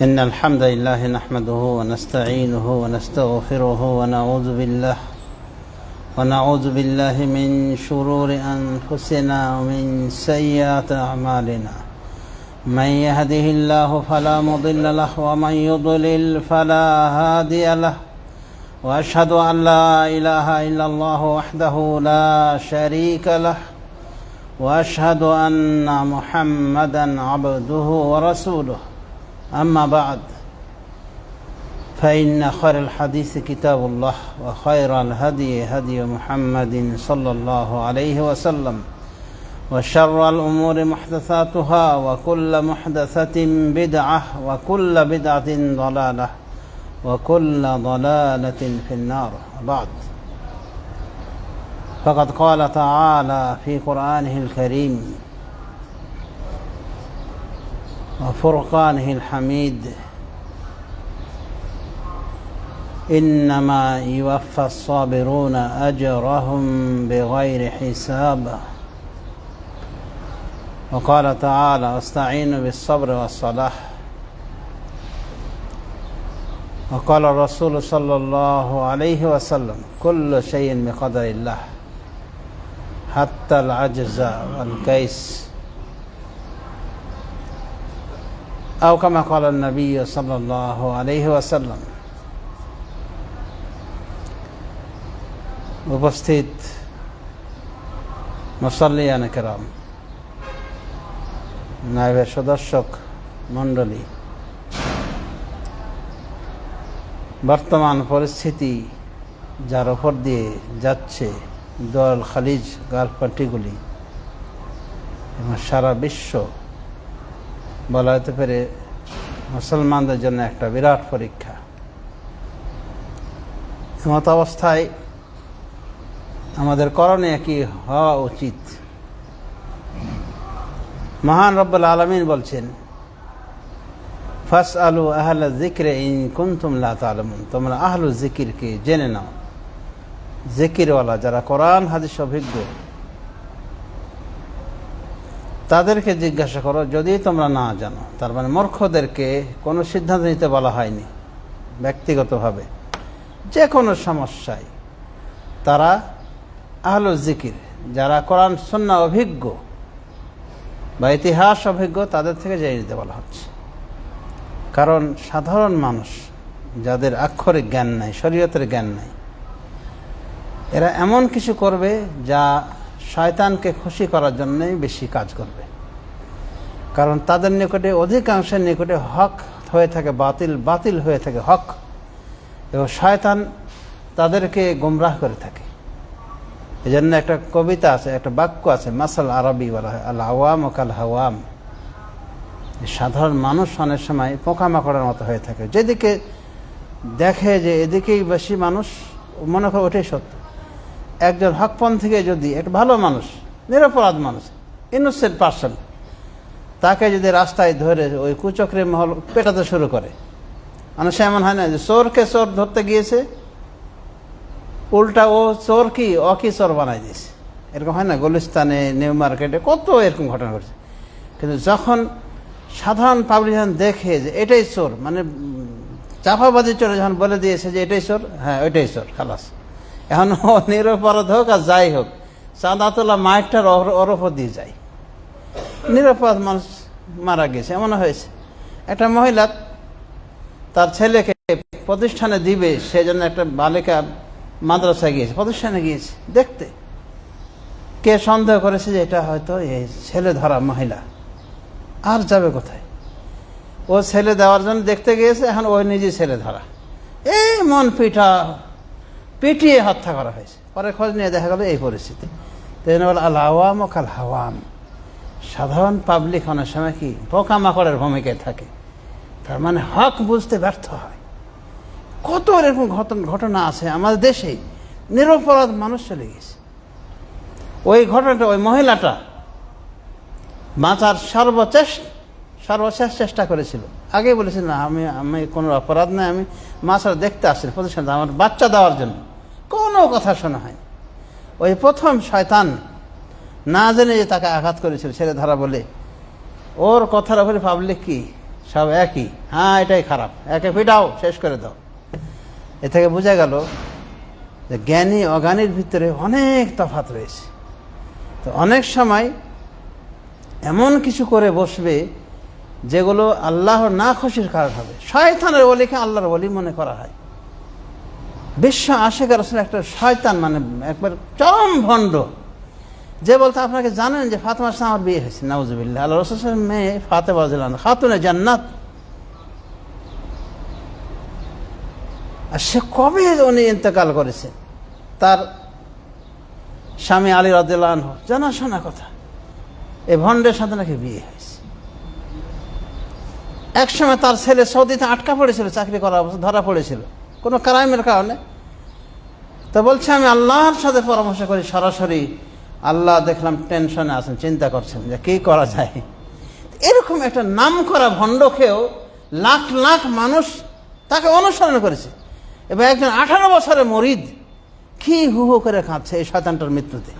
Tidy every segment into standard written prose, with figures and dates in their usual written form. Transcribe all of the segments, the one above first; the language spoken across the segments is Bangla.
إن الحمد لله نحمده ونستعينه ونستغفره ونعوذ بالله من شرور أنفسنا ومن سيئات أعمالنا من يهده الله فلا مضل له ومن يضلل فلا هادي له وأشهد أن لا إله إلا الله وحده لا شريك له وأشهد أن محمدا عبده ورسوله أما بعد فإن خير الحديث كتاب الله وخير الهدي هدي محمد صلى الله عليه وسلم وشر الأمور محدثاتها وكل محدثة بدعة وكل بدعة ضلالة وكل ضلالة في النار. بعد فقد قال تعالى في قرآنه الكريم وفرقانه الحميد إنما يوفى الصابرون أجرهم بغير حساب. وقال تعالى واستعينوا بالصبر والصلاة. وقال الرسول صلى الله عليه وسلم كل شيء بقدر الله حتى العجز والكيس أو كما قال النبي صلى الله عليه وسلم. উপস্থিত মুসল্লিয়ান কেরাম, নায়েবে সদস্যক মণ্ডলী, বর্তমান পরিস্থিতি যার ওপর দিয়ে যাচ্ছে দোয়াল খালিজ গালফ কান্ট্রিগুলি এবং সারা বিশ্ব, বলা যেতে পারে মুসলমানদের জন্য একটা বিরাট পরীক্ষা। এমত অবস্থায় আমাদের করণীয় কি হওয়া উচিত? মহান রব্বুল আলামিন বলছেন ফাসআলু আহলা যিকরি ইন কুনতুম লা তা'লামুন, তোমরা আহলু যিকিরকে জেনে নাও, যিকিরওয়ালা যারা কোরআন হাদিস অভিজ্ঞ তাদেরকে জিজ্ঞাসা করো যদি তোমরা না জানো। তার মানে মূর্খদেরকে কোনো সিদ্ধান্ত নিতে বলা হয়নি। ব্যক্তিগতভাবে যে কোনো সমস্যায় তারা আহলু যিকির, যারা কোরআন সুন্নাহ অভিজ্ঞ বা ইতিহাস অভিজ্ঞ, তাদের থেকে জেনে নিতে বলা হচ্ছে। কারণ সাধারণ মানুষ যাদের আক্ষরিক জ্ঞান নাই, শরীয়তের জ্ঞান নাই, এরা এমন কিছু করবে যা শয়তানকে খুশি করার জন্যই বেশি কাজ করবে। কারণ তাদের নিকটে, অধিকাংশের নিকটে হক হয়ে থাকে বাতিল, বাতিল হয়ে থাকে হক, এবং শয়তান তাদেরকে গোমরাহ করে থাকে। এই জন্য একটা কবিতা আছে, একটা বাক্য আছে, মাসাল আরবি বলা হয়, আল আওয়াম ও কাল হাওয়াম। সাধারণ মানুষ অনেক সময় পোকামাকড়ের মতো হয়ে থাকে, যেদিকে দেখে যে এদিকেই বেশি মানুষ মনে করে ওটাই সত্য। একজন হকপন্থীকে যদি, একটা ভালো মানুষ, নিরপরাধ মানুষ, ইনোসেন্ট পার্সন, তাকে যদি রাস্তায় ধরে ওই কুচক্রে মহল পেটাতে শুরু করে, মানে সে এমন হয় না যে চোরকে চোর ধরতে গিয়েছে, উল্টা ও চোর কি অকি চোর বানাই দিয়েছে। এরকম হয় না, গুলিস্তানে, নিউ মার্কেটে কত এরকম ঘটনা ঘটছে। কিন্তু যখন সাধারণ পাবলিক দেখে যে এটাই চোর, মানে চাপাবাজি চোরে যখন বলে দিয়েছে যে এটাই চোর, হ্যাঁ ওইটাই চোর, খালাস। এখন ও নিরপরাধ হোক আর যাই হোক, চাঁদা তোলা মাইকটার অরফ দিয়ে যায়। নিরপরাধ মানুষ মারা গেছে, এমন হয়েছে। একটা মহিলা তার ছেলেকে প্রতিষ্ঠানে দিবে, সেই জন্য একটা বালিকা মাদ্রাসায় গিয়েছে, প্রতিষ্ঠানে গিয়েছে দেখতে। কে সন্দেহ করেছে যে এটা হয়তো এই ছেলে ধরা মহিলা, আর যাবে কোথায়? ও ছেলে দেওয়ার জন্য দেখতে গিয়েছে, এখন ওই নিজে ছেলে ধরা, এই মন পিটিয়ে হত্যা করা হয়েছে। পরে খোঁজ নিয়ে দেখা গেল এই পরিস্থিতি। তো বলে আল আওয়াম ও কাল হাওয়াম, সাধারণ পাবলিক অনেক সময় কি পোকামাকড়ের ভূমিকায় থাকে। তার মানে হক বুঝতে ব্যর্থ হয়। কত এরকম ঘটনা আছে আমাদের দেশেই, নিরপরাধ মানুষ চলে গেছে। ওই ঘটনাটা, ওই মহিলাটা বাঁচার সর্বশেষ চেষ্টা করেছিল। আগে বলেছিল না, আমি কোনো অপরাধ নাই, আমি মাছটা দেখতে আসছি প্রতিষ্ঠান, আমার বাচ্চা দেওয়ার জন্য। কোনো কথা শোনা হয়নি। ওই প্রথম শয়তান না জেনে যে তাকে আঘাত করেছিল ছেলে ধরা বলে, ওর কথার উপরে পাবলিক কি সব একই, হ্যাঁ এটাই খারাপ, একে পিটাও, শেষ করে দাও। এ থেকে বোঝা গেল যে জ্ঞানী অজ্ঞানীর ভিতরে অনেক তফাৎ রয়েছে। তো অনেক সময় এমন কিছু করে বসবে যেগুলো আল্লাহর না খুশির কারণ হবে। শয়তানের ওলিকে আল্লাহর ওলি মনে করা হয়। বিশ্ব আশিক রাসূল একটা শয়তান, মানে একবার চরম ভণ্ড, যে বলতে আপনাকে জানেন যে ফাতেমার সাথে আমার বিয়ে হয়েছে, নাউজুবিল্লাহ। আল্লাহ রাসূলের মেয়ে ফাতেমা রাদিয়াল্লাহু আনহা খাতুনে জান্নাত। আর সে কবে উনি ইন্তেকাল করেছে, তার স্বামী আলী রাদিয়াল্লাহু আনহু জানাশোনা কথা, এই ভণ্ডের সাথে নাকি বিয়ে হয়েছে। একসময় তার ছেলে সৌদিতে আটকা পড়েছিল, চাকরি করার অবস্থা ধরা পড়েছিল কোনো ক্রাইমের কারণে। তো বলছে আমি আল্লাহর সাথে পরামর্শ করি সরাসরি, আল্লাহ দেখলাম টেনশনে আছেন, চিন্তা করছেন যে কী করা যায়। এরকম একটা নাম করা ভণ্ডকেও লাখ লাখ মানুষ তাকে অনুসরণ করেছে। এবার একজন 18 বছরের মরিদ কি হু হু করে কাঁদছে এই শয়তানটার মৃত্যুতে।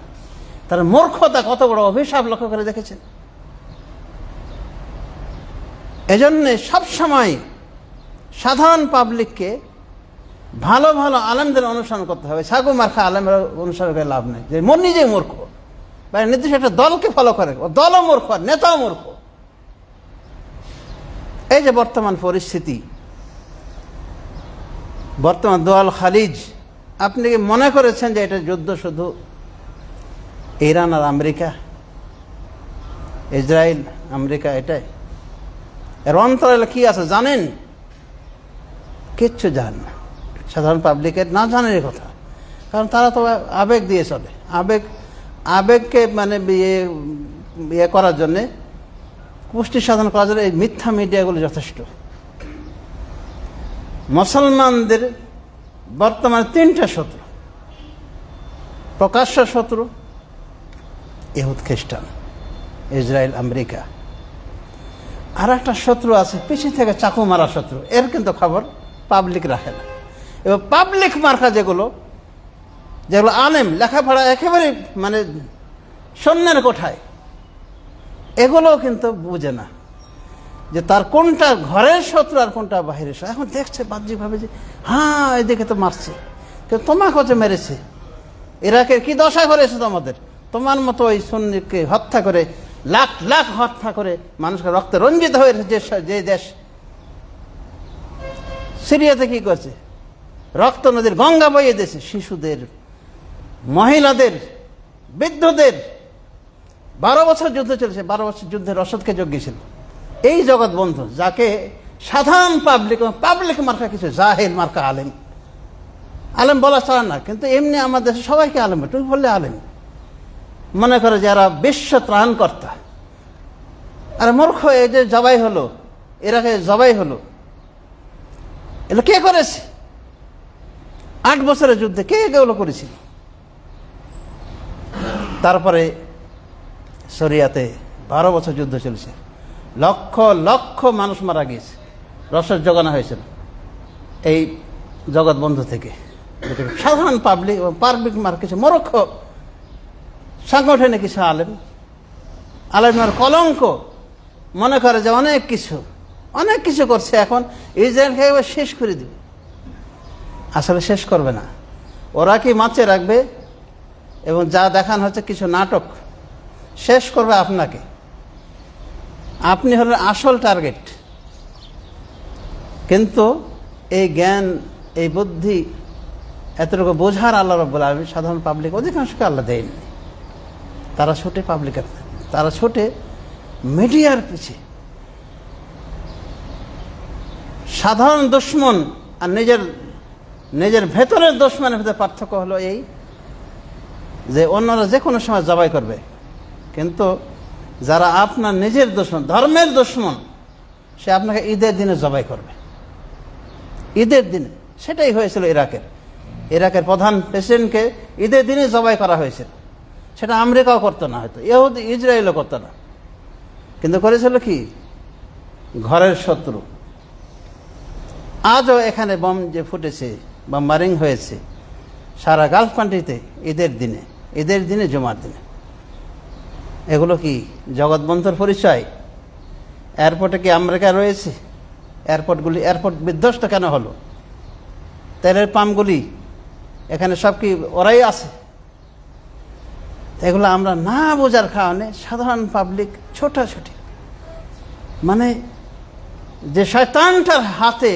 তার মূর্খতা কত বড় অভিশাপ লক্ষ্য করে দেখেছেন। এজন্যে সবসময় সাধারণ পাবলিককে ভালো ভালো আলেমদের অনুসরণ করতে হবে। ছাগু মার্খা আলেমের অনুসরণ করে লাভ নেই, যে নিজেই মূর্খ বা নির্দিষ্ট একটা দলকে ফলো করে, ও দলও মূর্খ, নেতাও মূর্খ। এই যে বর্তমান পরিস্থিতি, বর্তমান দোয়াল খালিজ, আপনি কি মনে করেছেন যে এটা যুদ্ধ শুধু ইরান আর আমেরিকা, ইসরায়েল আমেরিকা, এটাই? এর অন্তরালে কি আছে জানেন? কিচ্ছু জান না। সাধারণ পাবলিকের না জানের কথা, কারণ তারা তো আবেগ দিয়ে চলে। আবেগকে মানে ইয়ে করার জন্যে, পুষ্টি সাধন করার জন্য এই মিথ্যা মিডিয়াগুলো যথেষ্ট। মুসলমানদের বর্তমানে 3টা শত্রু, প্রকাশ্য শত্রু ইহুদ খ্রিস্টান, ইসরায়েল আমেরিকা। আর একটা শত্রু আছে পিছিয়ে থেকে চাকু মারা শত্রু, এর কিন্তু খবর পাবলিক রাখে না। এবার পাবলিক মার্কা যেগুলো আলেম, লেখাপড়া একেবারে মানে শূন্যের কোঠায়, এগুলো কিন্তু বুঝে না যে তার কোনটা ঘরের শত্রু আর কোনটা বাহিরের শত্রু। এখন দেখছে বাহ্যিকভাবে যে হ্যাঁ এদিকে তো মারছে, কিন্তু তোমাকে যে মেরেছে, ইরাকের কি দশা করেছে তোমাদের, তোমার মতো ওই সুন্নিকে হত্যা করে, লাখ লাখ হত্যা করে মানুষকে রক্তে রঞ্জিত হয়েছে যে দেশ। সিরিয়াতে কি করছে, রক্ত নদীর গঙ্গা বইয়ে দিয়েছে, শিশুদের, মহিলাদের, বৃদ্ধদের। 12 বছর যুদ্ধ চলেছে, 12 বছর যুদ্ধের রসদকে জগিয়েছিল এই জগৎ বন্ধু, যাকে সাধারণ পাবলিক মার্কা কিছু জাহেল মার্কা আলেম, আলেম বলা চলে না, কিন্তু এমনি আমাদের দেশে সবাইকে আলেম, তুমি বললে আলেম মনে করে যারা বিশ্ব ত্রাণকর্তা। আর মূর্খ, এই যে জবাই হলো, ইরাকে জবাই হলো, এগুলো কে করেছে? 8 বছরের যুদ্ধে কে এগুলো করেছিল? তারপরে সিরিয়াতে 12 বছর যুদ্ধ চলেছে, লক্ষ লক্ষ মানুষ মারা গিয়েছে, রসদ জোগানো হয়েছিল এই জগৎ বন্ধু থেকে। সাধারণ পাবলিক মার কিছু মূর্খ সাংগঠনিক কিছু আলেমের কলঙ্ক মনে করে যে অনেক কিছু করছে, এখন ইসরায়েলকে এবার শেষ করে দিবে। আসলে শেষ করবে না, ওরা কি মাছে রাখবে, এবং যা দেখানো হচ্ছে কিছু নাটক, শেষ করবে আপনাকে। আপনি হলেন আসল টার্গেট। কিন্তু এই জ্ঞান, এই বুদ্ধি, এতটুকু বোঝার আল্লাহ রাব্বুল আলামিন সাধারণ পাবলিক অধিকাংশকে আল্লাহ দেয়নি। তারা ছোটে পাবলিকের, তারা ছোটে মিডিয়ার পিছে। সাধারণ দুশ্মন আর নিজের ভেতরের দুশ্মনের ভেতরে পার্থক্য হলো এই যে অন্যরা যে কোনো সময় জবাই করবে, কিন্তু যারা আপনার নিজের দুশ্মন, ধর্মের দুশ্মন, সে আপনাকে ঈদের দিনে জবাই করবে। ঈদের দিনে সেটাই হয়েছিল ইরাকের প্রধান প্রেসিডেন্টকে ঈদের দিনে জবাই করা হয়েছিল। সেটা আমেরিকাও করতো না, হয়তো ইসরায়েলও করতো না, কিন্তু করেছিল কি ঘরের শত্রু। আজও এখানে বম যে ফুটেছে, বোম্বারিং হয়েছে সারা গালফ কান্ট্রিতে ঈদের দিনে জুমার দিনে, এগুলো কি জগৎবন্ধুর পরিচয়? এয়ারপোর্টে কি আমেরিকা রয়েছে? এয়ারপোর্ট বিধ্বস্ত কেন হলো? তেলের পাম্পগুলি এখানে সব কি ওরাই আছে? এগুলো আমরা না বোঝার কারণে সাধারণ পাবলিক ছোটাছুটি, মানে যে শয়তানটার হাতে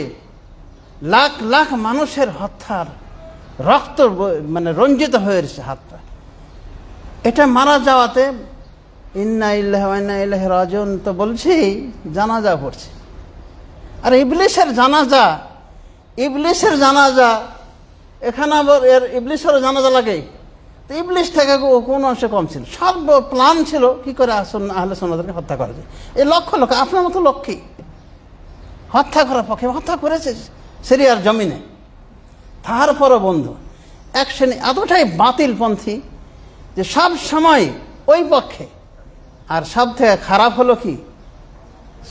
লাখ লাখ মানুষের হত্যার রক্ত মানে রঞ্জিত হয়েছে হাতটা, এটা মারা যাওয়াতে ইন্না লিল্লাহি ওয়া ইন্না ইলাইহি রাজিউন তো বলছি, জানাজা পড়ছে। আর ইবলিসের জানাজা এখানে আবার ইবলিসের জানাজা লাগে, তো ইবলিস থেকে কোন অংশে কম ছিল? সর্ব প্ল্যান ছিল কি করে আহলে সুন্নাতকে হত্যা করা যায়। এই লক্ষ লক্ষ আপনার মতো লক্ষ্যে হত্যা করার পক্ষে হত্যা করেছে সিরিয়ার জমিনে। তারপরও বন্ধু এক শ্রেণী এতটাই বাতিলপন্থী যে সব সময় ওই পক্ষে। আর সব থেকে খারাপ হলো কি?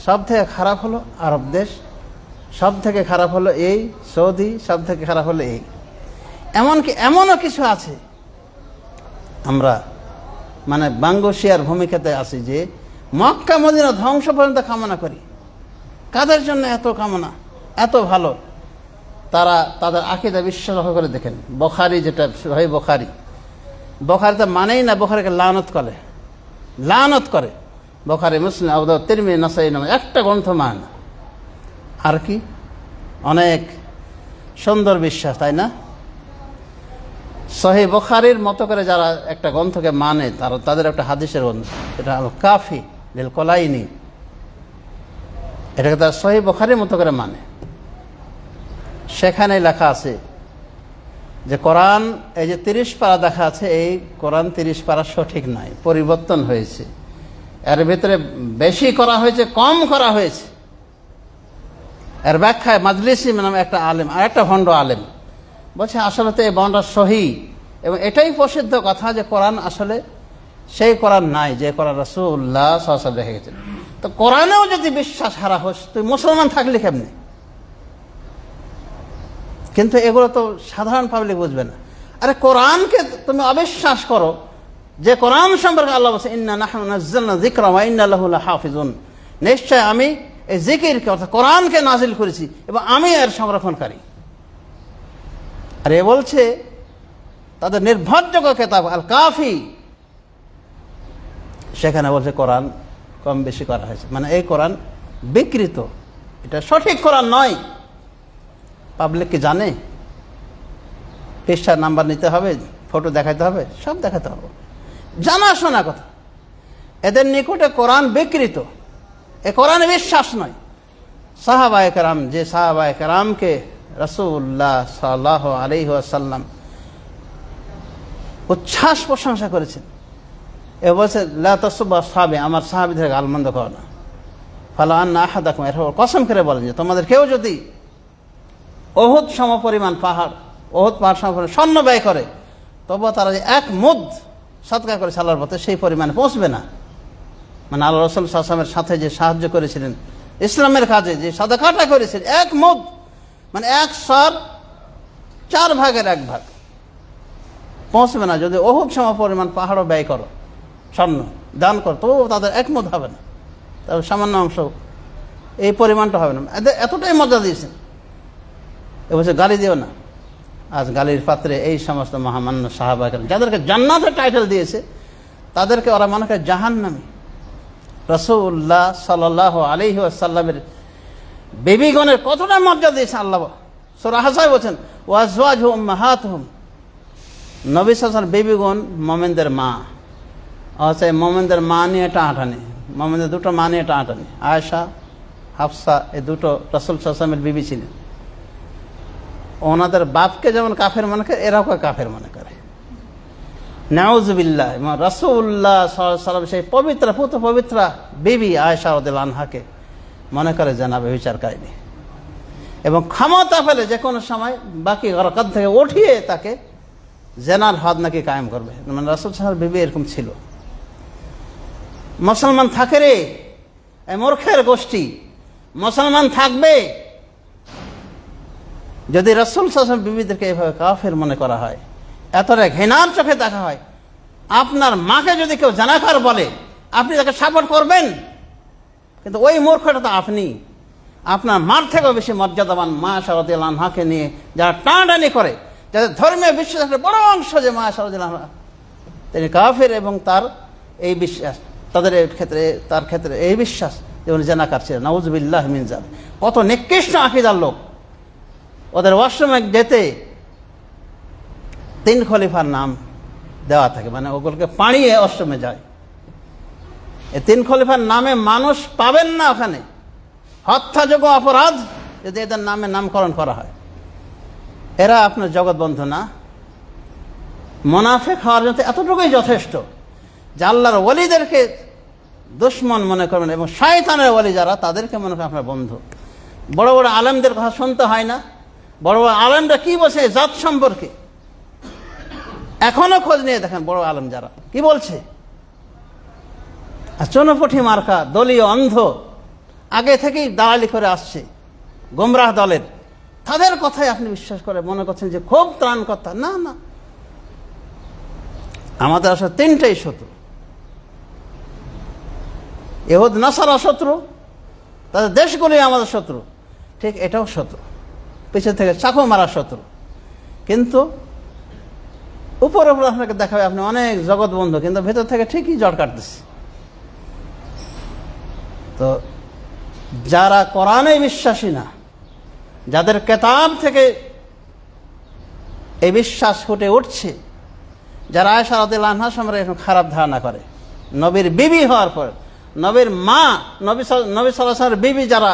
সব থেকে খারাপ হলো আরব দেশ, সব থেকে খারাপ হলো এই সৌদি, সব থেকে খারাপ হলো এই। এমনকি এমনও কিছু আছে, আমরা মানে বাঙ্গশিয়ার ভূমিকাতে আছি যে মক্কা মদিনা ধ্বংস পর্যন্ত কামনা করি। কাদের জন্য এত কামনা, এত ভালো? তারা তাদের আকীদা বিশ্বাস করে দেখেন। বুখারী, যেটা সহিহ বুখারীতে মানেই না, বুখারীকে লানত করে। বুখারী, মুসলিম, আবু দাউদ, তিরমিজি, নাসাঈ নামে একটা গ্রন্থ মানে না। আর কি অনেক সুন্দর বিশ্বাস, তাই না? সহিহ বুখারীর মতো করে যারা একটা গ্রন্থকে মানে, তাদের একটা হাদিসের গ্রন্থ, এটা আল কাফি লিল কলাইনি, এটাকে তারা সহিহ বুখারীর মতো করে মানে। সেখানে লেখা আছে যে কোরআন, এই যে 30 পারা দেখা আছে, এই কোরআন 30 পারা সঠিক নয়, পরিবর্তন হয়েছে। এর ভিতরে বেশি করা হয়েছে, কম করা হয়েছে। এর ব্যাখ্যায় মাজলিসি নামে একটা আলেম, আর একটা ভণ্ড আলেম বলছে আসলে তো এই বর্ণনা সহি, এবং এটাই প্রসিদ্ধ কথা যে কোরআন আসলে সেই কোরআন নাই যে কোরআন রাসূলুল্লাহ সাল্লাল্লাহু আলাইহি ওয়াসাল্লাম রেখে গেছেন। তো কোরআনেও যদি বিশ্বাস হারা হোস, তুই মুসলমান থাকলি কেমনে? কিন্তু এগুলো তো সাধারণ পাবলিক বুঝবে না। আরে কোরআনকে তুমি অবিশ্বাস করো, যে কোরআন সম্পর্কে আল্লাহ বলছে ইন্না নাহনু নাযালনা যিকরা ওয়া ইন্না লাহু লাহাফিজুন, নিশ্চয় আমি এই জিকিরকে অর্থাৎ কোরআনকে নাজিল করেছি এবং আমি এর সংরক্ষণকারী। আর এ বলছে তাদের নির্ভরযোগ্য কিতাব আল কাফি, সেখানে বলছে কোরআন কম বেশি করা হয়েছে, মানে এই কোরআন বিকৃত, এটা সঠিক কোরআন নয়। পাবলিক কি জানে? পৃষ্ঠার নাম্বার নিতে হবে, ফটো দেখাতে হবে, সব দেখাতে হবে, জানাশোনা কথা। এদের নিকটে কোরআন বিকৃত, এ কোরআনে বিশ্বাস নয়। সাহাবায়ে কেরাম, যে সাহাবায়ে কেরামকে রাসূলুল্লাহ সাল্লাল্লাহু আলাইহি ওয়াসাল্লাম উচ্ছ্বাস প্রশংসা করেছেন, এ বলছে লা তাসুব্বু আসহাবি, আমার সাহাবীদের গালমন্দ করো না। ফালা আন্না আহাদাকুম, এর কসম করে বলেন যে তোমাদের কেউ যদি ওহুদ সমপরিমাণ পাহাড়, ওহুদ পাহাড় সমপরিমাণ স্বর্ণ ব্যয় করে, তবুও তারা যে এক মুদ সদকা করেছে আল্লাহর পথে, সেই পরিমাণে পৌঁছবে না। মানে আল্লাহ রাসূল সাল্লাল্লাহু আলাইহি ওয়াসাল্লামের সাথে যে সাহায্য করেছিলেন ইসলামের কাজে, যে সাদাকাটা করেছিলেন, এক মুদ মানে 1/4 ভাগের 1 ভাগ পৌঁছবে না। যদি ওহুদ সমপরিমাণ পাহাড়ও ব্যয় করো, স্বর্ণ দান করো, তবুও তাদের এক মুদ হবে না, তবে সামান্য অংশ, এই পরিমাণটা হবে না। এতটাই মজা দিয়েছেন। এবছর গালি দিও না। আজ গালির পাত্রে এই সমস্ত মহামান্য সাহাবা যাদেরকে জান্নাতের টাইটেল দিয়েছে, তাদেরকে ওরা মনে করে জাহান্নামী। রাসূলুল্লাহ সাল্লাল্লাহু আলাইহি ওয়াসাল্লামের বিবিগণের কতটা মর্যাদা দিয়েছে আল্লাহ। সূরা আহজাব বলেন ওয়া আজওয়াজুহুম উম্মাহাতুহুম, নবী সাল্লাল্লাহু আলাইহি ওয়াসাল্লাম বিবিগণ মুমিনদের মা। আচ্ছা, মুমিনদের মা নিয়ে টানাটানি, মুমিনদের দুটো মা নিয়ে টানাটানি। আয়েশা, হাফসা, এই দুটো রাসূল সাল্লাল্লাহু আলাইহি ওয়াসাল্লামের বিবি ছিলেন। ওনাদের বাপকে যেমন কাফের মনে করে, এরাও কাফের মনে করে। নাউযুবিল্লাহ। রাসূলুল্লাহ সাল্লাল্লাহু আলাইহি ওয়াসাল্লাম সেই পবিত্রা বিবি আয়েশা রাদিয়াল্লাহু আনহাকে মনে করে জানা ব্যভিচারকারিণী, এবং ক্ষমতা পেলে যে কোনো সময় বাকি গরকাত থেকে উঠিয়ে তাকে জেনার হদ নাকি কায়েম করবে। মানে রাসূল সাল্লাল্লাহু আলাইহি ওয়াসাল্লাম বিবি এরকম ছিল। মুসলমান থাকে রে, এই মূর্খের গোষ্ঠী মুসলমান থাকবে যদি রাসূল সাল্লাল্লাহু আলাইহি ওয়াসাল্লাম বিবিদেরকে এভাবে কাফের মনে করা হয়, এতটা ঘৃণার চোখে দেখা হয়। আপনার মাকে যদি কেউ জানাকার বলে, আপনি তাকে সাপোর্ট করবেন? কিন্তু ওই মূর্খটা তো আপনি, আপনার মার থেকেও বেশি মর্যাদাবান মা আয়েশা রাদিয়াল্লাহু আনহাকে নিয়ে যারা টানাটানি করে, যাদের ধর্মীয় বিশ্বাসের বড় অংশ যে মা আয়েশা রাদিয়াল্লাহু আনহা তিনি কাফের, এবং তার এই বিশ্বাস, তাদের ক্ষেত্রে তার ক্ষেত্রে এই বিশ্বাস যে উনি জানাকার ছিলেন, নাউযুবিল্লাহ মিন যালিক। কত নিকৃষ্ট আকীদার লোক, ওদের ওয়াশরুমে যেতে 3 খলিফার নাম দেওয়া থাকে, মানে ওগুলোকে পাড়িয়ে ওয়াশরুমে যায়। এই 3 খলিফার নামে মানুষ পাবেন না ওখানে, হত্যাযোগ্য অপরাধ যদি এদের নামে নামকরণ করা হয়। এরা আপনার জগৎবন্ধু না, মুনাফিক হওয়ার জন্য এতটুকুই যথেষ্ট যে আল্লাহর ওলিদেরকে দুশমন মনে করবেন, এবং শয়তানের ওলি যারা তাদেরকে মনে করেন আপনার বন্ধু। বড় বড় আলেমদের কথা শুনতে হয় না? বড় বড় আলেমরা কি বলছে জাত সম্পর্কে, এখনো খোঁজ নিয়ে দেখেন বড় আলেম যারা কি বলছে। আর চুনোপুঁটি মার্কা দলীয় অন্ধ আগে থেকেই দালালি করে আসছে গোমরাহ দলের, তাদের কথাই আপনি বিশ্বাস করে মনে করছেন যে খুব ত্রাণকর্তা। না না, আমাদের আসলে 3টাই শত্রু। ইহুদ নাসারা শত্রু, তাদের দেশগুলি আমাদের শত্রু, ঠিক এটাও শত্রু, পিছন থেকে চাকু মারা শত্রু। কিন্তু উপরে উপরে আপনাকে দেখাবে আপনি অনেক জগৎ বন্ধু, কিন্তু ভেতর থেকে ঠিকই জড় কাটতেছে। তো যারা কোরআনে বিশ্বাসী না, যাদের কেতাব থেকে এই বিশ্বাস ফুটে উঠছে, যারা আয়েশা রাদিয়াল্লাহু আনহা সম্পর্কে এখন খারাপ ধারণা করে, নবীর বিবি হওয়ার পর, নবীর মা, নবী সাল্লাল্লাহু আলাইহি ওয়াসাল্লামের বিবি যারা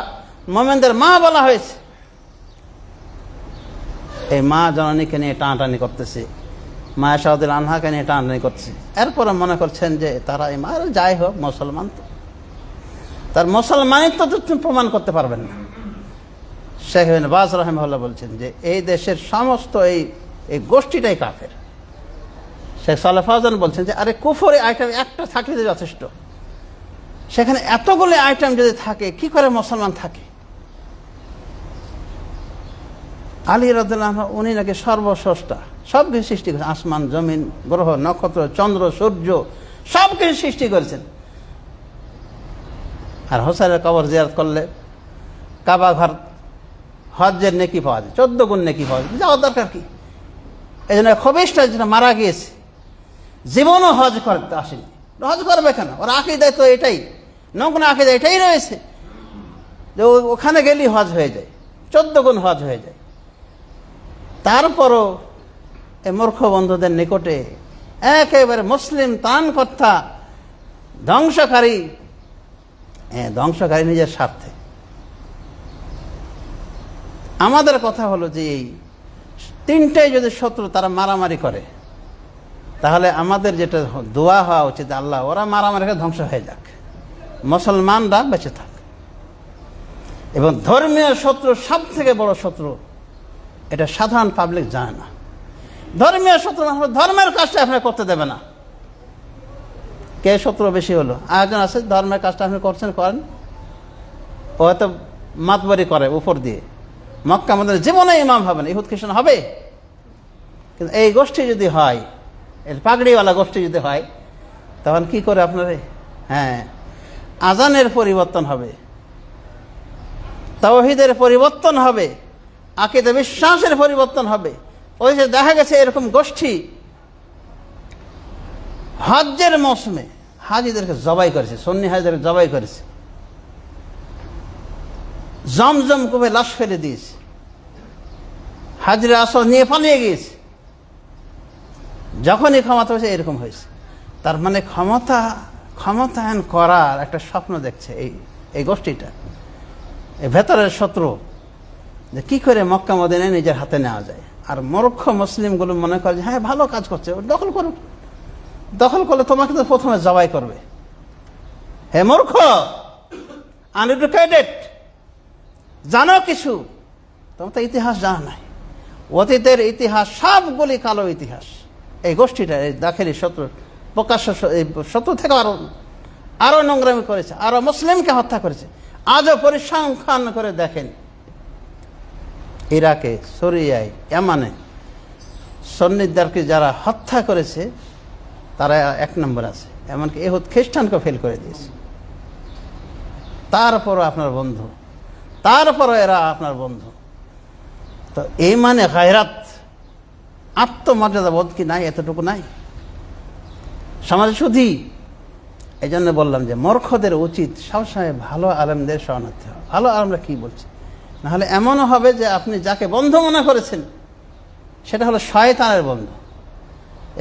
মুমিনদের মা বলা হয়েছে, এই মা জননীকে নিয়ে টানাটানি করতেছে, মা আয়েশা রাদিয়াল্লাহু আনহাকে নিয়ে টানাটানি করছে। এরপরে মনে করছেন যে তারা এই মা, যাই হোক মুসলমান, তো তার মুসলমানিত্ব তো তুমি প্রমাণ করতে পারবেন না। শেখ ইবনে বাজ রাহিমাহুল্লাহ বলছেন যে এই দেশের সমস্ত এই গোষ্ঠীটাই কাফের। শেখ সালেহ ফাওজান বলছেন যে আরে কুফরি আইটেম একটা থাকলে যথেষ্ট, সেখানে এতগুলো আইটেম যদি থাকে কি করে মুসলমান থাকে? আলী রাদিয়াল্লাহু আনহু উনি নাকি সর্বস্রষ্টা, সব কিছু সৃষ্টি করেছেন, আসমান জমিন গ্রহ নক্ষত্র চন্দ্র সূর্য সব কিছু সৃষ্টি করেছেন। আর হোসাইনের কবর জিয়ারত করলে কাবা ঘর হজ্জের নেকি পাওয়া যায়, 14 গুণ নেকি পাওয়া যায়, যাওয়ার দরকার কি? এই জন্য খবিশটা যেটা মারা গিয়েছে জীবনও হজ করতে আসেনি, হজ করবে কেন? ওর আকীদায় তো এটাই, নগ্ন আকীদা এটাই রয়েছে যে ওখানে গেলেই হজ হয়ে যায়, 14 গুণ হজ হয়ে যায়। তারপরও এই মূর্খ বন্ধুদের নিকটে একেবারে মুসলিম ত্রাণকর্তা, ধ্বংসকারী নিজের স্বার্থে। আমাদের কথা হলো যে এই 3টাই যদি শত্রু তারা মারামারি করে, তাহলে আমাদের যেটা দোয়া হওয়া উচিত, আল্লাহ ওরা মারামারি করে ধ্বংস হয়ে যাক, মুসলমানরা বেঁচে থাক। এবং ধর্মীয় শত্রু সব থেকে বড় শত্রু, এটা সাধারণ পাবলিক জানে না। ধর্মীয় শত্রু ধর্মের কাজটা আপনি করতে দেবে না। কে শত্রু বেশি হলো? একজন আছে ধর্মের কাজটা আপনি করছেন, করেন, ও হয়তো মাতবরি করে উপর দিয়ে, মক্কা মদিনার জীবনে ইমাম হবে না, ইহুদ খ্রিস্টান হবে। কিন্তু এই গোষ্ঠী যদি হয়, এই পাগড়িওয়ালা গোষ্ঠী যদি হয়, তখন কি করে আপনার আজানের পরিবর্তন হবে, তাওহীদের পরিবর্তন হবে, আকীদা বিশ্বাসের পরিবর্তন হবে। ওই যে দেখা গেছে এরকম গোষ্ঠী হজ্জের মৌসুমে হাজিদেরকে জবাই করেছে, সুন্নি হাজিদেরকে জবাই করেছে, জমজম কূপে লাশ ফেলে দিয়েছে, হাজরে আসওয়াদ নিয়ে পালিয়ে গিয়েছে। যখনই ক্ষমতা হয়েছে এরকম হয়েছে। তার মানে ক্ষমতায়ন করার একটা স্বপ্ন দেখছে এই গোষ্ঠীটা, এই ভেতরের শত্রু, যে কি করে মক্কা মদিনায় নিজের হাতে নেওয়া যায়। আর মূর্খ মুসলিমগুলো মনে করে যে হ্যাঁ ভালো কাজ করছে, দখল করুক, দখল করলে তোমাকে তো প্রথমে জবাই করবে। হে মূর্খ, আনএডুকেটেড, জানো কিছু, তোমার তো ইতিহাস জানা নাই। অতীতের ইতিহাস সবগুলি কালো ইতিহাস। এই গোষ্ঠীটা, এই দাখিলি শত্রু, প্রকাশ্য শত্রু থেকে আরো নোংরামি করেছে, আরো মুসলিমকে হত্যা করেছে। আজও পরিসংখ্যান করে দেখেন, ইরাকে, সিরিয়ায়, ইয়ামানে সুন্নিদেরকে যারা হত্যা করেছে তারা 1 নম্বর আছে, এমনকি ইহুদ খ্রিস্টানকে ফেল করে দিয়েছে। তারপরও আপনার বন্ধু, তারপরও এরা আপনার বন্ধু। তো এই মানে গায়রাত, আত্মমর্যাদা বোধ কি নাই? এতটুকু নাই সমাজে শুধুই। এই জন্য বললাম যে মূর্খদের উচিত সবসময় ভালো আলেমদের শরণার্থী হওয়া। ভালো আলেমরা কী বলছে, নাহলে এমনও হবে যে আপনি যাকে বন্ধু মনে করেছেন সেটা হলো শয়তানের বন্ধু,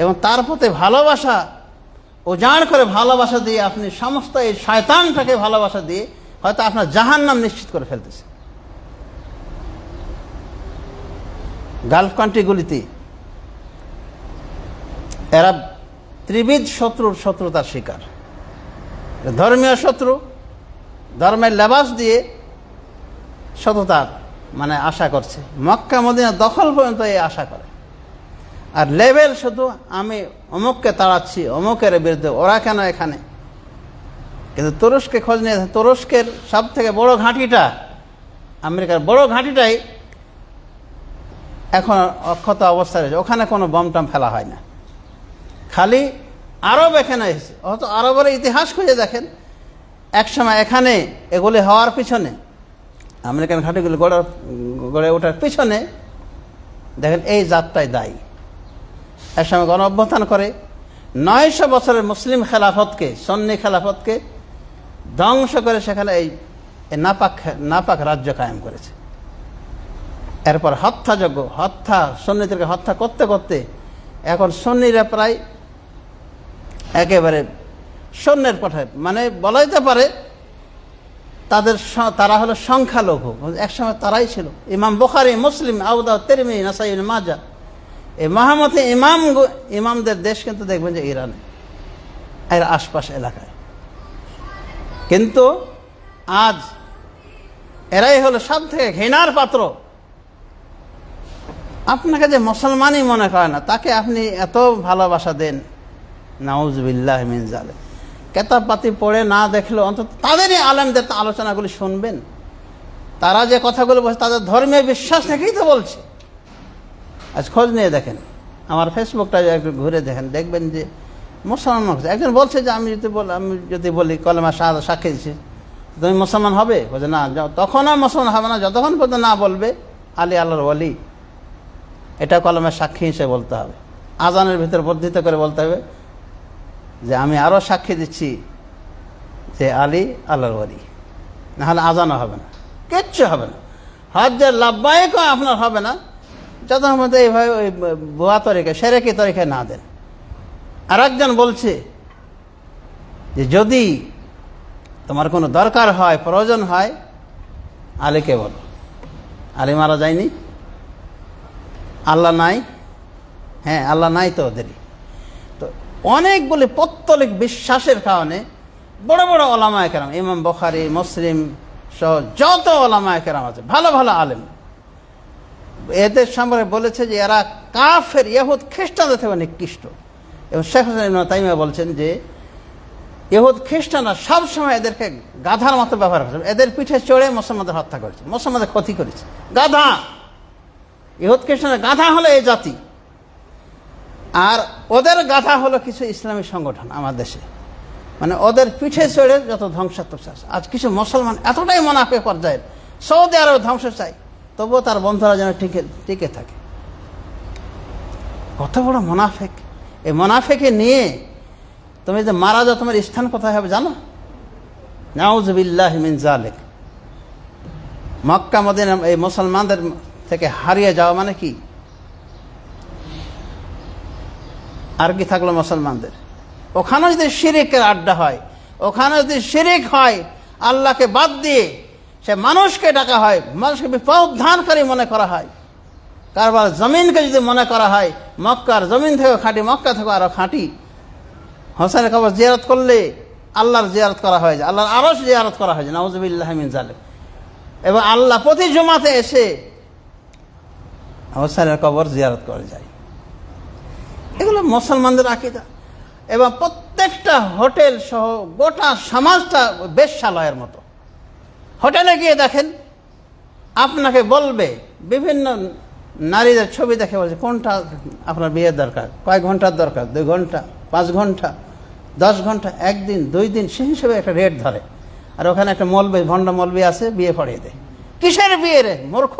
এবং তার প্রতি ভালোবাসা উজাড় করে ভালোবাসা দিয়ে আপনি সমস্ত এই শয়তানটাকে ভালোবাসা দিয়ে হয়তো আপনার জাহান্নাম নিশ্চিত করে ফেলতেছে। গালফ কান্ট্রিগুলিতে এরা ত্রিবিধ শত্রুতার শিকার। ধর্মীয় শত্রু, ধর্মের লেবাস দিয়ে সততার মানে আশা করছে, মক্কা মদিনা দখল পর্যন্ত এই আশা করে। আর লেভেল শুধু আমি অমুককে তাড়াচ্ছি, অমুকের বিরুদ্ধে, ওরা কেন এখানে। কিন্তু তুরস্কে খোঁজ নিয়ে, তুরস্কের সব থেকে বড় ঘাঁটিটা, আমেরিকার বড় ঘাঁটিটাই এখন অক্ষত অবস্থায় রয়েছে, ওখানে কোনো বম টম ফেলা হয় না। খালি আরব এখানে এসেছে। অত আরবের ইতিহাস খুঁজে দেখেন, একসময় এখানে এগুলি হওয়ার পিছনে, আমেরিকান ঘাঁটিগুলি গড়ে ওঠার পিছনে দেখেন এই জাতটাই দায়ী। একসময় গণ অভ্যুত্থান করে 900 বছরের মুসলিম খেলাফতকে, সন্নি খেলাফতকে ধ্বংস করে সেখানে এই নাপাক রাজ্য কায়েম করেছে। এরপর হত্যাযজ্ঞ, সন্নিদেরকে হত্যা করতে করতে এখন সন্নিরা প্রায় একেবারে সৈন্যের পথে, মানে বলা যেতে পারে তারা হলো সংখ্যালঘু। একসময় তারাই ছিল। ইমাম বুখারী, মুসলিম, আবু দাউদ, তিরমিজি, নাসাঈ, ইবনে মাজাহ, এই মহামতি ইমামদের দেশ কিন্তু দেখবেন যে ইরানে, এর আশপাশ এলাকায়। কিন্তু আজ এরাই হলো সব থেকে ঘৃণার পাত্র। আপনাকে যে মুসলমানই মনে করে না, তাকে আপনি এত ভালোবাসা দেন, নাউযুবিল্লাহি মিন যালিক। কেতাবপাতি পড়ে না দেখলেও অন্তত তাদেরই আলেমদের আলোচনাগুলি শুনবেন। তারা যে কথাগুলো বলছে তাদের ধর্মীয় বিশ্বাস থেকেই তো বলছে। আজ খোঁজ নিয়ে দেখেন, আমার ফেসবুকটা একটু ঘুরে দেখেন, দেখবেন যে মুসলমান একজন বলছে যে আমি যদি বলি কলেমা শাহাদাত সাক্ষী দিচ্ছি, তুমি মুসলমান হবে? বলছে না, তখনও মুসলমান হবে না যতক্ষণ পর্যন্ত না বলবে আলী আল্লাহর ওয়ালি। এটা কলেমার সাক্ষী হিসেবে বলতে হবে। আজানের ভিতরে বর্ধিত করে বলতে হবে যে আমি আরও সাক্ষী দিচ্ছি যে আলী আল্লাহর ওয়ালি, নাহলে আজানও হবে না, কিচ্ছু হবে না। হজ্জের লাব্বাইকও আপনার হবে না যতক্ষণ পর্যন্ত এইভাবে ওই ভুয়া তরিকা, সেরেকি তরিকায় না দেন। আর একজন বলছে যে যদি তোমার কোনো দরকার হয়, প্রয়োজন হয়, আলীকে বলো। আলী মারা যায়নি? আল্লাহ নাই? হ্যাঁ, আল্লাহ নাই তো ওদেরই। তো অনেকগুলি পৌত্তলিক বিশ্বাসের কারণে বড় বড় ওলামায়ে কেরাম, ইমাম বুখারী, মুসলিম সহ যত ওলামায়ে কেরাম আছে, ভালো ভালো আলেম, এদের সম্পর্কে বলেছে যে এরা কাফের, ইহুদ খ্রিস্টানদের থেকে নিকৃষ্ট। এবং শেখ হাসিনা ইবনে তাইমিয়া বলছেন যে ইহুদ খ্রিস্টানরা সবসময় এদেরকে গাধার মতো ব্যবহার করেছে, এদের পিঠে চড়ে মুসলমানদের হত্যা করেছে, মুসলমানদের ক্ষতি করেছে। গাধা, ইহুদ খ্রিস্টানরা গাধা হলো এই জাতি, আর ওদের গাধা হলো কিছু ইসলামী সংগঠন আমার দেশে, মানে ওদের পিঠে চড়ে যত ধ্বংসাত্মক চাষ। আজ কিছু মুসলমান এতটাই মুনাফিক পর্যায়ের, সৌদি আরব ধ্বংস চায়, তবুও তার বন্ধুরা যেন টিকে থাকে। কত বড় মুনাফিক! এই মুনাফিককে নিয়ে তুমি যে মারা যাও, তোমার স্থান কোথায় হবে জানো? নাউযুবিল্লাহি মিন যালিক। মক্কা মদিনা এই মুসলমানদের থেকে হারিয়ে যাওয়া মানে কি? আর কি থাকলো মুসলমানদের? ওখানে যদি শিরিকের আড্ডা হয়, ওখানে যদি শিরিক হয়, আল্লাহকে বাদ দিয়ে সে মানুষকে ডাকা হয়, মানুষকে বিপদধানকারী মনে করা হয়, কারবার জমিনকে যদি মনে করা হয় মক্কার জমিন থেকে খাঁটি, মক্কা থেকে আরো খাঁটি, হোসেনের কবর জিয়ারত করলে আল্লাহর জিয়ারত করা হয়, আল্লাহর আরশ জিয়ারত করা হয়, নাউযুবিল্লাহি মিন যালিক। এবং আল্লাহ প্রতি জুমাতে এসে হোসেনের কবর জিয়ারত করে যায়। এগুলো মুসলমানদের আকীদা। এবং প্রত্যেকটা হোটেল সহ গোটা সমাজটা বেশ্যালয়ের মতো। হোটেলে গিয়ে দেখেন, আপনাকে বলবে বিভিন্ন নারীদের ছবি দেখে বলছে কোনটা আপনার বিয়ের দরকার, কয় ঘন্টার দরকার, 2 ঘন্টা, 5 ঘন্টা, 10 ঘন্টা, 1 দিন, 2 দিন, সেই হিসেবে একটা রেট ধরে। আর ওখানে একটা মৌলবি, ভণ্ড মৌলবি আছে, বিয়ে পড়িয়ে দেয়। কিসের বিয়ে রে মূর্খ?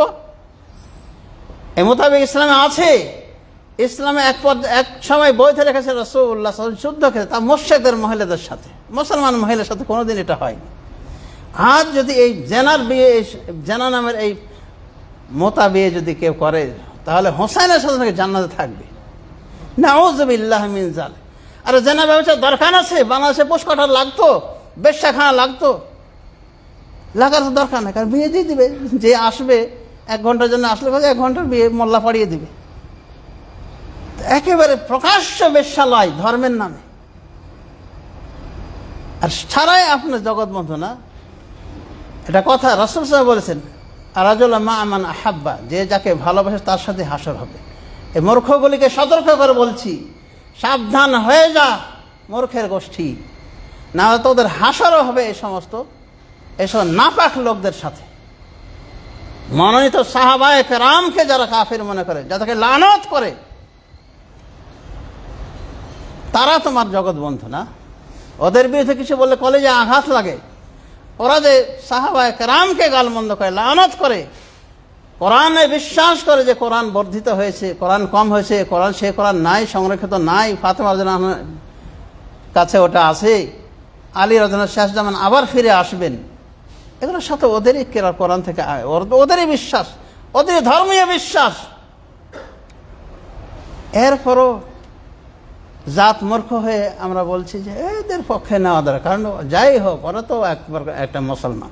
এ মোতাবেক ইসলামে আছে। ইসলামে এক সময় বৈধ রেখেছে রাসূলুল্লাহ সাল্লাল্লাহু আলাইহি ওয়াসাল্লাম যুদ্ধ ক্ষেত্রে, তা মুশরিকদের মহিলাদের সাথে, মুসলমান মহিলার সাথে কোনোদিন এটা হয়নি। আজ যদি এই জেনার বিয়ে, জেনা নামের এই মোতা বিয়ে যদি কেউ করে, তাহলে হোসাইনের সাথে জান্নাতে থাকবে। নাউযুবিল্লাহি মিন যালিক। আর জেনা ব্যবসা দরকার আছে? বাংলাদেশে পুষ্কটার লাগতো, বেশ্যাখানা লাগতো, লাগার তো দরকার নেই, কারণ বিয়ে দিয়ে দিবে। যে আসবে 1 ঘন্টার জন্য আসলে 1 ঘন্টার বিয়ে মোল্লা পাড়িয়ে দিবে। একেবারে প্রকাশ্য বেশ্যালয় ধর্মের নামে। আর ছাড়াই আপনার জগৎবন্ধু না, এটা কথা রাসূল সাল্লাল্লাহু আলাইহি ওয়াসাল্লাম বলেছেন, আরাজুল মা আমান আহাব্বা, যে যাকে ভালোবাসে তার সাথে হাসর হবে। এই মূর্খগুলিকে সতর্ক করে বলছি, সাবধান হয়ে যা মূর্খের গোষ্ঠী, না হলে তোদের হাসরও হবে এসব নাপাক লোকদের সাথে। মনোনীত সাহাবায়ে কেরামকে যারা কাফির মনে করে, যাদেরকে লানত করে, তারা তোমার জগৎ বন্ধু না। ওদের বিরুদ্ধে কিছু বললে কলেজে আঘাত লাগে। ওরা যে সাহাবায়ে কেরামকে গালমন্দ করে, লানত করে, কোরআনে বিশ্বাস করে যে কোরআন বর্ধিত হয়েছে, কোরআন কম হয়েছে, সে কোরআন নাই, সংরক্ষিত নাই, ফাতেমা রাদিয়াল্লাহু আনহার কাছে ওটা আছে, আলী রাদিয়াল্লাহু আনহু শেষ জামান আবার ফিরে আসবেন, এগুলোর সাথে ওদেরই কোরআন থেকে ওদেরই বিশ্বাস, ওদেরই ধর্মীয় বিশ্বাস। এরপরও জাত মূর্খ হয়ে আমরা বলছি যে এদের পক্ষে নেওয়া দরকার, কারণ যাই হোক ওরা তো একটা মুসলমান।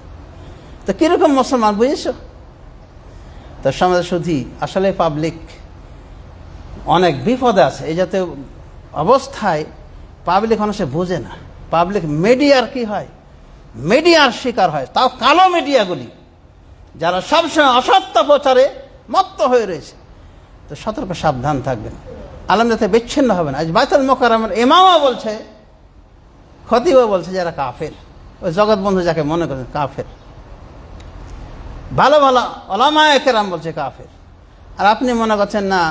তো কীরকম মুসলমান বুঝেছ? তো সমাজে শুধু আসলে পাবলিক অনেক বিপদে আছে। এই জাতীয় অবস্থায় পাবলিক মানুষে বোঝে না। পাবলিক মিডিয়ার কি হয়, মিডিয়ার শিকার হয়, তাও কালো মিডিয়াগুলি, যারা সবসময় অসত্য প্রচারে মত্ত হয়ে রয়েছে। তো সতর্ক সাবধান থাকবেন, আলেম যাতে বিচ্ছিন্ন হবেন। আজ বাইতুল মুকাররমের ইমামও বলছে, খতিবও বলছে যারা কাফের, ওই জগৎবন্ধু যাকে মনে করেন কাফের, ভালো ভালো উলামায়ে কেরাম বলছে কাফের, আর আপনি মনে করছেন না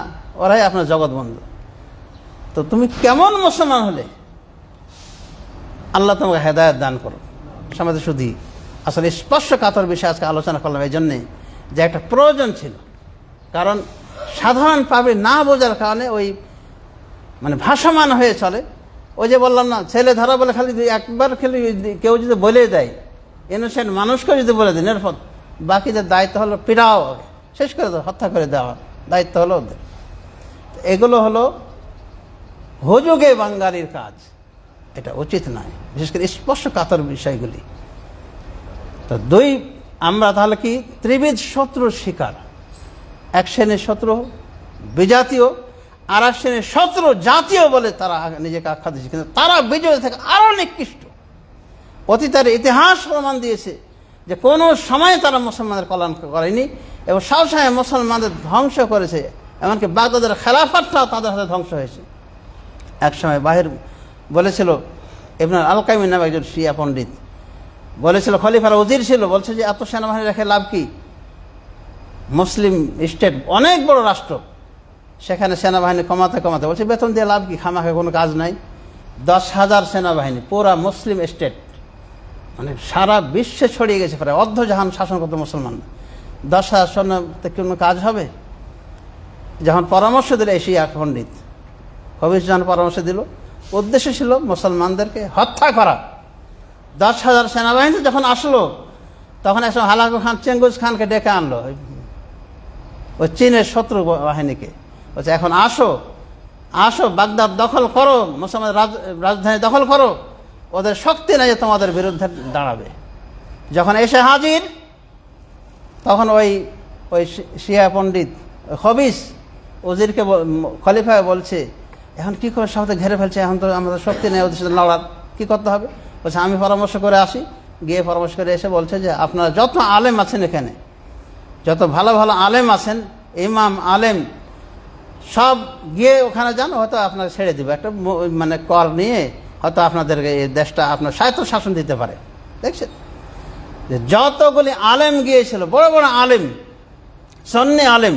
ওরাই আপনার জগৎবন্ধু। তো তুমি কেমন মুসলমান হলে? আল্লাহ তোমাকে হেদায়েত দান করুন। সমাজে শুধু আসলে স্পর্শকাতর বিষয়ে আজকে আলোচনা করলাম এই জন্যে যে একটা প্রয়োজন ছিল। কারণ সাধারণ পাবলিক না বোঝার কারণে ওই ভাসমান হয়ে চলে। ওই যে বললাম না, ছেলে ধরা বলে খালি একবার কেউ যদি বলে দেয়, ইনোসেন্ট মানুষকে যদি বলে দেয় নিরাপদ, বাকিদের দায়িত্ব হলো পিটাও, শেষ করে দেওয়া, হত্যা করে দেওয়ার দায়িত্ব হলো ওদের। এগুলো হলো হুজুগে বাঙালির কাজ, এটা উচিত নয়, বিশেষ করে স্পর্শকাতর বিষয়গুলি। তো আমরা তাহলে কি ত্রিবিধ শত্রুর শিকার। এক শ্রেণীর শত্রু বিজাতীয়, আর এক শ্রেণীর শত্রু জাতীয় বলে তারা নিজেকে আখ্যা দিয়েছে, কিন্তু তারা বিজয় থেকে আরও নিকৃষ্ট। অতীতের ইতিহাস প্রমাণ দিয়েছে যে কোনো সময় তারা মুসলমানদের কল্যাণ করেনি এবং সবসময় মুসলমানদের ধ্বংস করেছে। এমনকি বাগদাদের খেলাফতটাও তাদের হাতে ধ্বংস হয়েছে। এক সময় বাহির বলেছিল, ইবনে আল-কাইম নামে একজন শিয়া পণ্ডিত বলেছিল, খলিফার উজির ছিল, বলছে যে এত সেনাবাহিনী রেখে লাভ কি? মুসলিম স্টেট অনেক বড় রাষ্ট্র, সেখানে সেনাবাহিনী কমাতে বলছে বেতন দিয়ে লাভ কি? খামাখা কোনো কাজ নাই। 10,000 সেনাবাহিনী, পুরা মুসলিম স্টেট, সারা বিশ্বে ছড়িয়ে গেছে, প্রায় অর্ধজাহান শাসন করতো মুসলমান। 10,000 সৈন্যতে কোনো কাজ হবে? যখন পরামর্শ দিল এই শিয়া পণ্ডিত হবিস, যখন পরামর্শ দিল, উদ্দেশ্য ছিল মুসলমানদেরকে হত্যা করা। 10,000 সেনাবাহিনী যখন আসলো, তখন একসময় হালাকু খান চেঙ্গুজ খানকে ডেকে আনলো, ওই চীনের শত্রু বাহিনীকে। বলছে এখন আসো বাগদাদ দখল করো, মুসলমান রাজধানী দখল করো, ওদের শক্তি নাই যে তোমাদের বিরুদ্ধে দাঁড়াবে। যখন এসে হাজির, তখন ওই শিয়া পণ্ডিত হবিস উজিরকে, খলিফা বলছে এখন কী করে, সবাই ঘেরে ফেলছে, এখন তো আমাদের শক্তি নেই ওদের সাথে লড়ার, কী করতে হবে? বলছে আমি পরামর্শ করে আসি। গিয়ে পরামর্শ করে এসে বলছে যে আপনারা যত আলেম আছেন এখানে, যত ভালো ভালো আলেম আছেন, ইমাম আলেম সব গিয়ে ওখানে যান, হয়তো আপনাকে ছেড়ে দেবে, একটা কর নিয়ে হয়তো আপনাদেরকে এই দেশটা আপনার স্বায়ত্ত শাসন দিতে পারে। দেখছেন যে যতগুলি আলেম গিয়েছিল, বড় বড় আলেম, সন্নি আলেম,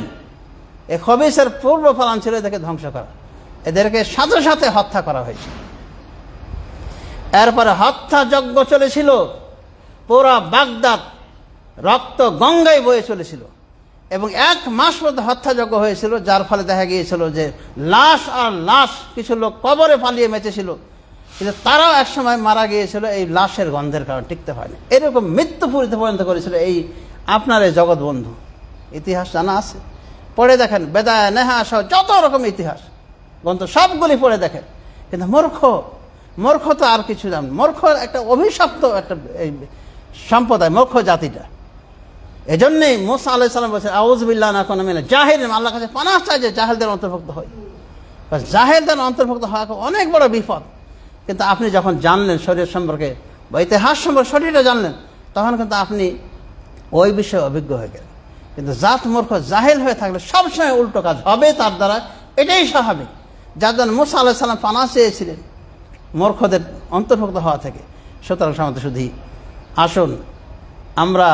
এই খবিসের পূর্ব ফলান ছিল এদেরকে ধ্বংস করা, এদেরকে সাথে সাথে হত্যা করা হয়েছে। এরপরে হত্যা যজ্ঞ চলেছিল, পুরা বাগদাদ রক্ত গঙ্গায় বয়ে চলেছিল এবং 1 মাস পর্যন্ত হত্যাযজ্ঞ হয়েছিল, যার ফলে দেখা গিয়েছিল যে লাশ আর লাশ, কিছু লোক কবরে পালিয়ে মেচেছিল, কিন্তু তারাও একসময় মারা গিয়েছিল এই লাশের গন্ধের কারণে, টিকতে পারেনি। এরকম মৃত্যুপুরিত পর্যন্ত করেছিল এই আপনার এই জগৎবন্ধু। ইতিহাস জানা আছে, পড়ে দেখেন, বেদায় নেহা সহ যত রকম ইতিহাস গ্রন্থ সবগুলি পড়ে দেখেন। কিন্তু মূর্খ তো আর কিছু জান, মূর্খ একটা অভিশপ্ত একটা এই সম্প্রদায়, মূর্খ জাতিটা। এজন্যই মুসা আলাইহিস সালাম বলেছেন, আউযু বিল্লাহি না কুনা মিনাল জাহিলিন, আল্লাহর কাছে পানাহ চাই যে জাহেলদের অন্তর্ভুক্ত হয়। জাহেলদের অন্তর্ভুক্ত হওয়া অনেক বড় বিপদ। কিন্তু আপনি যখন জানলেন শরীয়ত সম্পর্কে বা ইতিহাস সম্পর্কে সঠিকটা জানলেন, তখন কিন্তু আপনি ওই বিষয়ে অভিজ্ঞ হয়ে গেলেন। কিন্তু জাত মূর্খ জাহেল হয়ে থাকলে সবসময় উল্টো কাজ হবে তার দ্বারা, এটাই স্বাভাবিক। যার জন্য মুসা আলাইহিস সালাম পানাহ চেয়েছিলেন মূর্খদের অন্তর্ভুক্ত হওয়া থেকে। সুতরাং সমাজ শুধু আসুন আমরা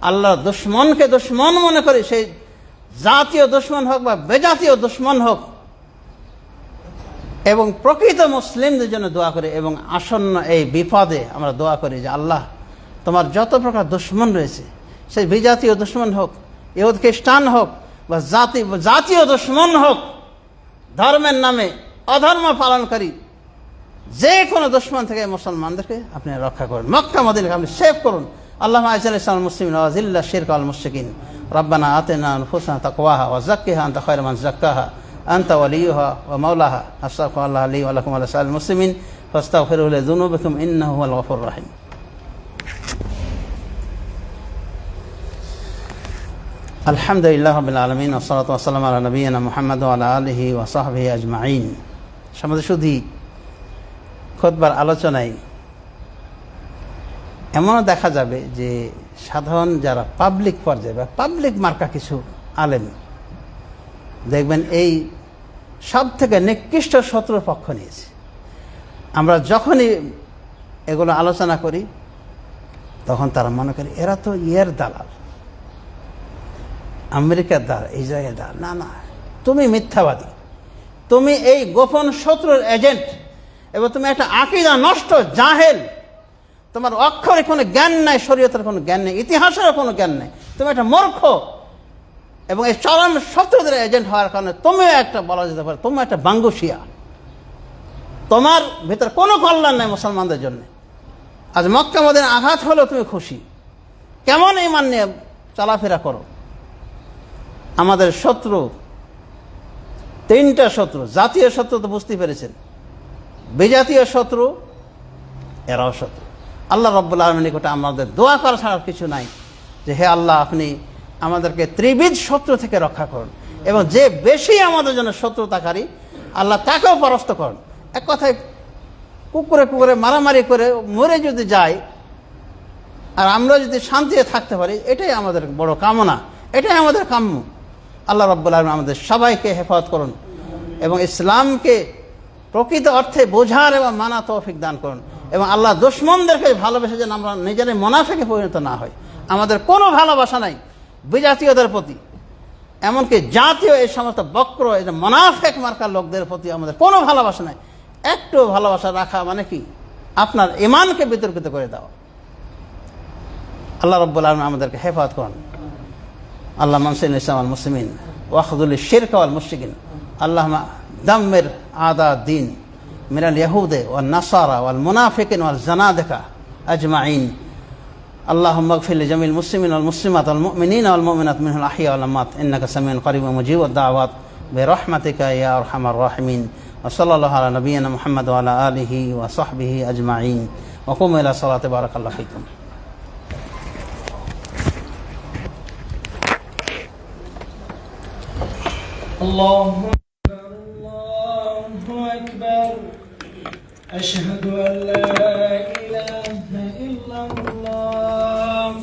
আল্লাহর দুশ্মনকে দুশ্মন মনে করি, সেই জাতীয় দুশ্মন হোক বা বেজাতীয় দুশ্মন হোক, এবং প্রকৃত মুসলিমদের জন্য দোয়া করি। এবং আসন্ন এই বিপদে আমরা দোয়া করি যে আল্লাহ, তোমার যত প্রকার দুশ্মন রয়েছে, সেই বিজাতীয় দুশ্মন হোক, ইহুদ খ্রিস্টান হোক, বা জাতীয় দুশ্মন হোক, ধর্মের নামে অধর্ম পালনকারী যে কোনো দুশ্মন থেকে মুসলমানদেরকে আপনি রক্ষা করুন, মক্কা মদিনাকে আপনি সেভ করুন। আল্লাহুম্মা আ'ইজ্জিল ইসলামাল মুসলিমিন ওয়া আযিল্লাশ শিরকা ওয়াল মুশরিকিন। রব্বানা আতিনা আনফুসানা তাকওয়াহা ওয়া যাক্কিহা আনতা খায়রু মান যাক্কাহা আনতা ওয়ালিয়ুহা ওয়া মাওলাহা। আস্তাগফিরুল্লাহ লি ওয়া লাকুম ওয়া লিসাইরিল মুসলিমিন ফাস্তাগফিরুহু লিযুনুবিকুম ইন্নাহু হুয়াল গফুরুর রাহিম। আলহামদুলিল্লাহি রাব্বিল আলামিন ওয়া সলাতু ওয়া সালামু আলা নাবিয়িনা মুহাম্মদ ওয়া আলা আলিহি ওয়া সাহবিহি আজমাইন। সমাজে শুধু খুতবার আলোচনায় এমনও দেখা যাবে যে সাধারণ যারা পাবলিক পর্যায়ে বা পাবলিক মার্কা কিছু আলেম দেখবেন এই সব থেকে নিকৃষ্ট শত্রুর পক্ষ নিয়েছে। আমরা যখনই এগুলো আলোচনা করি তখন তারা মনে করে এরা তো দালাল, আমেরিকার দালাল, ইসরায়েলের দালাল। না না, তুমি মিথ্যাবাদী, তুমি এই গোপন শত্রুর এজেন্ট, এবং তুমি একটা আকীদা নষ্ট জাহেল, তোমার অক্ষরে কোনো জ্ঞান নাই, শরীয়তের কোনো জ্ঞান নেই, ইতিহাসেরও কোনো জ্ঞান নেই, তুমি একটা মূর্খ, এবং এই চরম শত্রুদের এজেন্ট হওয়ার কারণে তুমিও একটা, বলা যেতে পারে তুমি একটা বাঙ্গুশিয়া, তোমার ভিতরে কোনো কল্যাণ নাই মুসলমানদের জন্য। আজ মক্কা মদিনা আঘাত হলেও তুমি খুশি, কেমন ঈমান নিয়ে চলাফেরা করো। আমাদের শত্রু 3টা শত্রু, জাতীয় শত্রু তো বুঝতে পেরেছেন, বিজাতীয় শত্রু, এরাও শত্রু। আল্লাহ রাব্বুল আলামিনের নিকটে আমাদের দোয়া করা ছাড়া কিছু নাই যে হে আল্লাহ, আপনি আমাদেরকে ত্রিবিধ শত্রু থেকে রক্ষা করুন, এবং যে বেশি আমাদের জন্য শত্রুতাকারী আল্লাহ তাকেও পরাস্ত করুন। এক কথায় কুকুরে মারামারি করে মরে যদি যায় আর আমরা যদি শান্তিতে থাকতে পারি, এটাই আমাদের বড় কামনা, এটাই আমাদের কাম্য। আল্লাহ রাব্বুল আলামিন আমাদের সবাইকে হেফাজত করুন এবং ইসলামকে প্রকৃত অর্থে বোঝার এবং মানা তৌফিক দান করুন, এবং আল্লাহ দুশমনদেরকে ভালোবেসে যেন আমরা নিজেরাই মুনাফিকে পরিণত না হই। আমাদের কোনো ভালোবাসা নাই বিজাতীয়দের প্রতি, এমনকি জাতীয় এই সমস্ত বক্র, এই যে মুনাফিক মার্কার লোকদের প্রতি আমাদের কোনো ভালোবাসা নাই। একটু ভালোবাসা রাখা মানে কি আপনার ঈমানকে বিতর্কিত করে দেওয়া। আল্লাহ রাব্বুল আলামিন আমাদেরকে হেফাজত করুন। আল্লাহ মানসিল ইসলামাল মুসলিমিন ওয়াখযুল শিরকা ওয়াল মুশরিকিন। আল্লাহুম্মা দাম্মির আদা দ্বীন মিনাল ইয়াহুদি ওয়ান নাসারা ওয়াল মুনাফিকিন ওয়াল জানাদিকা আজমাইন। আল্লাহুম্মা ইগফির লিজামিল মুসলিমিন ওয়াল মুসলিমাত ওয়াল মুমিনিনা ওয়াল মুমিনাত মিনহুল আহইয়া ওয়াল আমওয়াত ইন্নাকা সামিউন করিবুম মুজিবুদ দাওয়াত বিরহমাতিকা ইয়া আরহামার রাহিমিন। ওয়া সাল্লাল্লাহু আলা নাবিয়িনা মুহাম্মদ ওয়া আলা আলিহি ওয়া সাহবিহি আজমাইন। ওয়া কুমু ইলা সালাতি বারাকাল্লাহু ফিকুম। الله أكبر أشهد أن لا إله إلا الله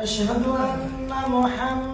أشهد أن محمد